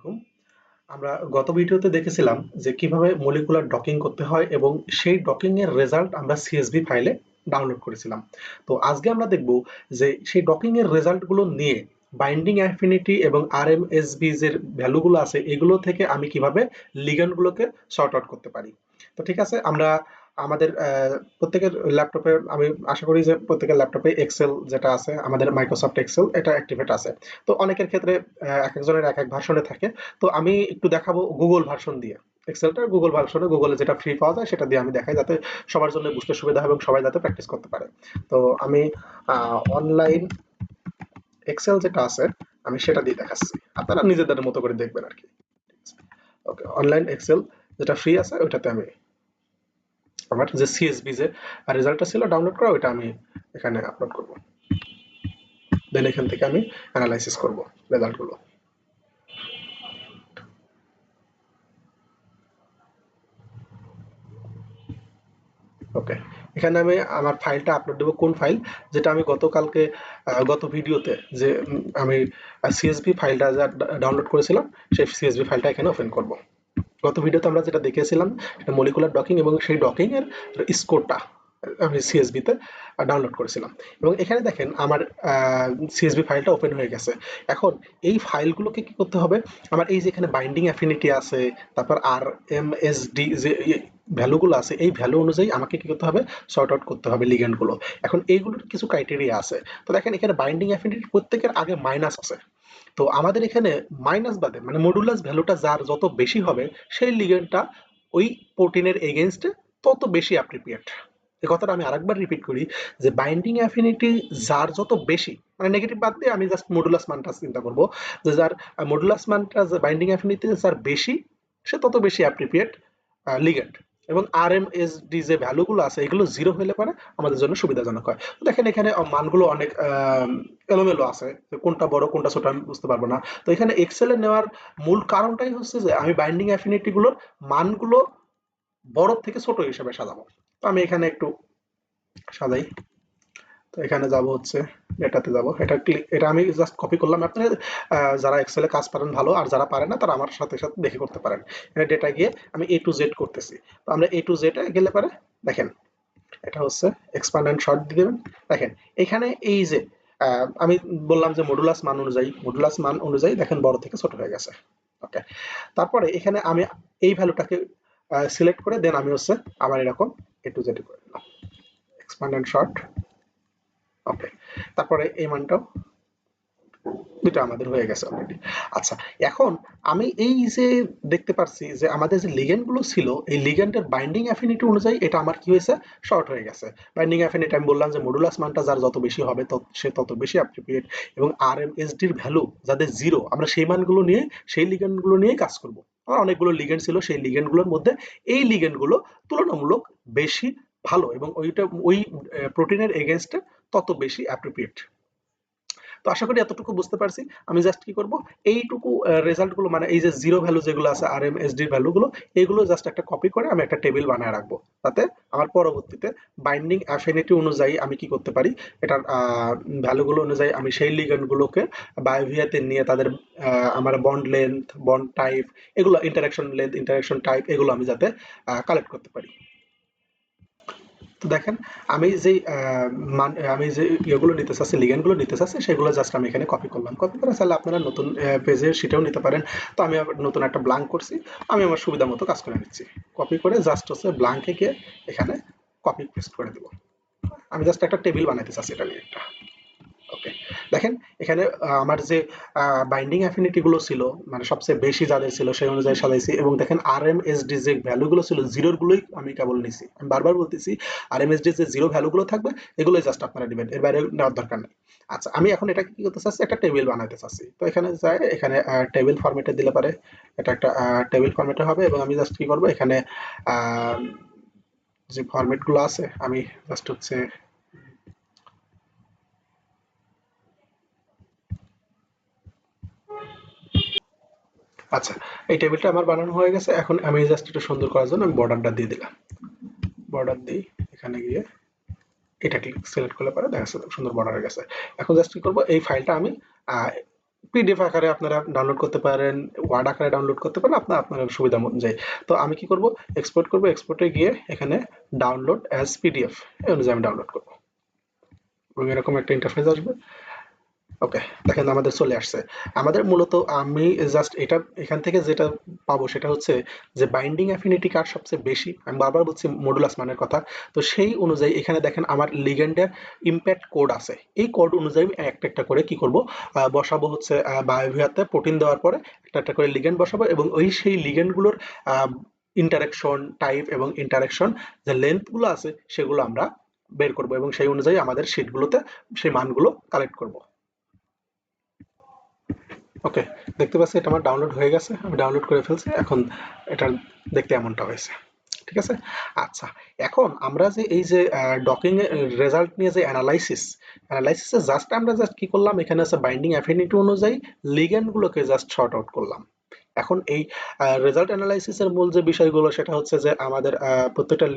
আলাইকুম। আমরা গত ভিডিওতে দেখেছিলাম যে কিভাবে মলিকুলার ডকিং করতে হয় এবং সেই ডকিং এর রেজাল্ট আমরা সিএসভি ফাইলে ডাউনলোড করেছিলাম। তো আজকে আমরা দেখব যে সেই ডকিং এর রেজাল্ট গুলো নিয়ে বাইন্ডিং অ্যাফিনিটি এবং আরএমএসবি যে ভ্যালুগুলো আছে এগুলো থেকে আমি কিভাবে লিগ্যান্ড গুলোকে সর্ট আউট করতে পারি। তো ঠিক আছে, আমরা আমাদের প্রত্যেকের ল্যাপটপে, আমি আশা করি যে প্রত্যেকের ল্যাপটপে এক্সেল যেটা আছে, আমাদের মাইক্রোসফট এক্সেল এটা অ্যাক্টিভেট আছে। তো অনেকের ক্ষেত্রে এক একজনের এক এক ভার্সনে থাকে। তো আমি একটু দেখাবো গুগল ভার্সন দিয়ে। এক্সেলটা গুগল ভার্সনে, গুগলে যেটা ফ্রি পাওয়া যায় সেটা দিয়ে আমি দেখাই, যাতে সবার জন্য বুঝতে সুবিধা হয় এবং সবাই যাতে প্র্যাকটিস করতে পারে। তো আমি অনলাইন এক্সেল যেটা আছে আমি সেটা দিয়ে দেখাচ্ছি, আপনারা নিজেদের মতো করে দেখবেন আর কি। ওকে, অনলাইন এক্সেল যেটা ফ্রি আছে ওইটাতে আমি আমার যে সিএসবি যে রেজাল্টটা ছিল ডাউনলোড করা, ওইটা আমি এখানে আপলোড করব। দেন এখান থেকে আমি অ্যানালাইসিস করব রেজাল্টগুলো। ওকে, এখানে আমি আমার ফাইলটা আপলোড দেবো। কোন ফাইল? যেটা আমি গতকালকে গত ভিডিওতে যে আমি সিএসভি ফাইলটা যা ডাউনলোড করেছিলাম, সেই সিএসভি ফাইলটা এখানে ওপেন করব। গত ভিডিওতে আমরা যেটা দেখেছিলাম সেটা মলিকুলার ডকিং, এবং সেই ডকিং এর স্কোরটা আমি সিএসবি তে ডাউনলোড করেছিলাম। এবং এখানে দেখেন আমার সিএসবি ফাইলটা ওপেন হয়ে গেছে। এখন এই ফাইলগুলোকে কি করতে হবে, আমার এই যে এখানে বাইন্ডিং অ্যাফিনিটি আছে, তারপর আর এম এস ডি যে ভ্যালুগুলো আছে, এই ভ্যালু অনুযায়ী আমাকে কি করতে হবে, সর্ট আউট করতে হবে লিগ্যান্ডগুলো। এখন এইগুলোর কিছু ক্রাইটেরিয়া আছে। তো দেখেন এখানে বাইন্ডিং অ্যাফিনিটি প্রত্যেকের আগে মাইনাস আছে। তো আমাদের এখানে মাইনাস বাদে মানে মডুলাস ভ্যালুটা যার যত বেশি হবে, সেই লিগেন্ডটা ওই প্রোটিনের এগেইনস্টে তত বেশি অ্যাপ্রোপ্রিয়েট। এই কথাটা আমি আরেকবার রিপিট করি, যে বাইন্ডিং অ্যাফিনিটি যার যত বেশি, মানে নেগেটিভ বাদ দিয়ে আমি জাস্ট মডুলাস মানটা চিন্তা করব, যে যার মডুলাস মানটা বাইন্ডিং অ্যাফিনিটি যার বেশি, সে তত বেশি অ্যাপ্রোপ্রিয়েট লিগেন্ড। এবং আরএমএসডি যে ভ্যালুগুলো আছে এগুলো জিরো হলে পারে আমাদের জন্য সুবিধাজনক হয়। তো দেখেন এখানে মানগুলো অনেক এলোমেলো আছে, কোনটা বড় কোনটা ছোট আমি বুঝতে পারবো না। তো এখানে এক্সেলে নেওয়ার মূল কারণটাই হচ্ছে যে আমি বাইন্ডিং অ্যাফিনিটি গুলোর মানগুলো বড় থেকে ছোট হিসেবে সাজাবো। তো আমি এখানে একটু সাজাই। তো এখানে যাব হচ্ছে ডেটাতে যাব, এটা আমি জাস্ট কপি করলাম। আপনারা যারা এক্সেলে কাজ পারেন ভালো, আর যারা পারেন না তারা আমার সাথে সাথে দেখে করতে পারেন। এখানে ডেটা গিয়ে আমি এ টু জেড করতেছি। তো আমরা এ টু জেড গেলে পারে দেখেন এটা হচ্ছে এক্সপান্ড এন্ড শর্ট দিয়ে দেবেন। দেখেন এখানে এই যে আমি বললাম যে মডুলাস মান অনুযায়ী দেখেন বড় থেকে ছোট হয়ে গেছে। ওকে, তারপরে এখানে আমি এই ভ্যালুটাকে সিলেক্ট করে দেন আমি হচ্ছে আবার এরকম এ টু জেড করে দিলাম, এক্সপান্ড এন্ড শর্ট। ওকে, তারপরে এই মানটাও দুটো আমাদের হয়ে গেছে অলরেডি। আচ্ছা, এখন আমি এই যে দেখতে পাচ্ছি যে আমাদের যে লিগ্যান্ড গুলো ছিল, এই লিগ্যান্ডের বাইন্ডিং অ্যাফিনিটি অনুযায়ী এটা আমার কি হয়েছে, শর্ট হয়ে গেছে। বাইন্ডিং অ্যাফিনিটি আমি বললাম যে মডুলাস মানটা যার যত বেশি হবে সে তত বেশি অ্যাপ্রোপ্রিয়েট। এবং আরএমএসডির ভ্যালু যাদের জিরো, আমরা সেই মানগুলো নিয়ে, সেই লিগ্যান্ড গুলো নিয়ে কাজ করব। আমার অনেকগুলো লিগ্যান্ড ছিল, সেই লিগ্যান্ড গুলোর মধ্যে এই লিগ্যান্ড গুলো তুলনামূলক বেশি ভালো এবং ওইটা ওই প্রোটিনের এগেনস্টে তত বেশি অ্যাপ্রোপ্রিয়েট। তো আশা করি এতটুকু বুঝতে পারছি। আমি জাস্ট কি করব, এইটুকু রেজাল্ট গুলো মানে এই যে জিরো ভ্যালু যেগুলো আছে R M S D value গুলো, এইগুলো জাস্ট একটা কপি করে আমি একটা টেবিল বানায় রাখবো, তাতে আমার পরবর্তীতে বাইন্ডিং অ্যাফিনিটি অনুযায়ী আমি কি করতে পারি, এটার ভ্যালু গুলো অনুযায়ী আমি সেই লিগ্যান্ড গুলোকে বায়োভিয়াতে নিয়ে তাদের আমার বন্ড লেন্থ, বন্ড টাইপ, এগুলো ইন্টারাকশন লেন্থ, ইন্টারাকশন টাইপ, এগুলো আমি যাতে কালেক্ট করতে পারি। তো দেখেন আমি যেই আমি যে ইয়েগুলো নিতে চাচ্ছি, লিগ্যান্ডগুলো নিতে চাচ্ছি, সেগুলো জাস্ট আমি এখানে কপি করলাম। কপি করে চাইলে আপনারা নতুন পেজে সেটাও নিতে পারেন। তো আমি আবার নতুন একটা ব্ল্যাঙ্ক করছি, আমি আমার সুবিধা মতো কাজ করে নিচ্ছি। কপি করে জাস্ট হচ্ছে ব্ল্যাঙ্কে গিয়ে এখানে কপি পেস্ট করে দেবো। আমি জাস্ট একটা টেবিল বানাইতে চাচ্ছি এটা নিয়ে একটা। ওকে, দেখেন এখানে আমার যে বাইন্ডিং অ্যাফিনিটি গুলো ছিল, মানে সবচেয়ে বেশি যাদের ছিল সেই অনুযায়ী সাজাইছি। এবং দেখেন আরএমএসডি যে ভ্যালু গুলো ছিল জিরোর গুলোই আমি কেবল নিছি। আমি বারবার বলতেছি আরএমএসডি যে জিরো ভ্যালু গুলো থাকবে এগুলোই জাস্ট আপনারা নেবেন, এর বাইরে নেওয়ার দরকার নেই। আচ্ছা, আমি এখন এটা কি করতে চাচ্ছি, একটা টেবিল বানাইতে চাচ্ছি। তো এখানে যাই, এখানে টেবিল ফরম্যাটে দিলে পারে এটা একটা টেবিল ফরম্যাটে হবে। এবং আমি জাস্ট কি করব, এখানে আহ, যে ফরম্যাট গুলো আছে আমি জাস্ট হচ্ছে আচ্ছা, এই টেবিলটা আমার বানানো হয়ে গেছে। এখন আমি জাস্ট একটু সুন্দর করার জন্য আমি বর্ডারটা দিয়ে দিলাম। বর্ডার দিই, এখানে গিয়ে এটা ক্লিক সিলেক্ট করলে পরে দেখা যাচ্ছে সুন্দর বর্ডার হয়ে গেছে। এখন জাস্ট কি করব, এই ফাইলটা আমি পিডিএফ আকারে আপনারা ডাউনলোড করতে পারেন, ওয়ার্ড আকারে ডাউনলোড করতে পারেন, আপনার সুবিধা অনুযায়ী। তো আমি কি করব, এক্সপোর্ট করব, এক্সপোর্টে গিয়ে এখানে ডাউনলোড অ্যাজ পিডিএফ এই অনুযায়ী আমি ডাউনলোড করব, এবং এরকম একটা ইন্টারফেস আসবে। ওকে, দেখেন আমাদের চলে আসছে। আমাদের মূলত আমি জাস্ট এটা এখান থেকে যেটা পাবো সেটা হচ্ছে যে বাইন্ডিং অ্যাফিনিটি কার সবচেয়ে বেশি, আমি বারবার বলছি মডুলাস মানের কথা। তো সেই অনুযায়ী এখানে দেখেন আমার লিগ্যান্ডের ইম্প্যাক্ট কোড আছে, এই কোড অনুযায়ী আমি একটা একটা করে কি করব, বসাবো হচ্ছে বায়োভিয়াতে প্রোটিন দেওয়ার পরে একটা একটা করে লিগ্যান্ড বসাবো, এবং ওই সেই লিগ্যান্ডগুলোর ইন্টারাকশন টাইপ এবং ইন্টারাকশন যে লেন্থগুলো আছে সেগুলো আমরা বের করব, এবং সেই অনুযায়ী আমাদের শিটগুলোতে সেই মানগুলো কালেক্ট করব। ওকে, দেখতে পাচ্ছি এটা আমার ডাউনলোড হয়ে গেছে, আমি ডাউনলোড করে ফেলছি। এখন এটা দেখতে এমনটা হয়েছে, ঠিক আছে। আচ্ছা, এখন আমরা যে এই যে ডকিং এর রেজাল্ট নিয়ে যে অ্যানালাইসিসে জাস্ট কি করলাম, এখানে আছে বাইন্ডিং অ্যাফিনিটি অনুযায়ী লিগ্যান্ড গুলোকে জাস্ট শর্ট আউট করলাম। এখন এই রেজাল্ট অ্যানালাইসিসের মূল যে বিষয়গুলো সেটা হচ্ছে যে আমাদের প্রত্যেকটা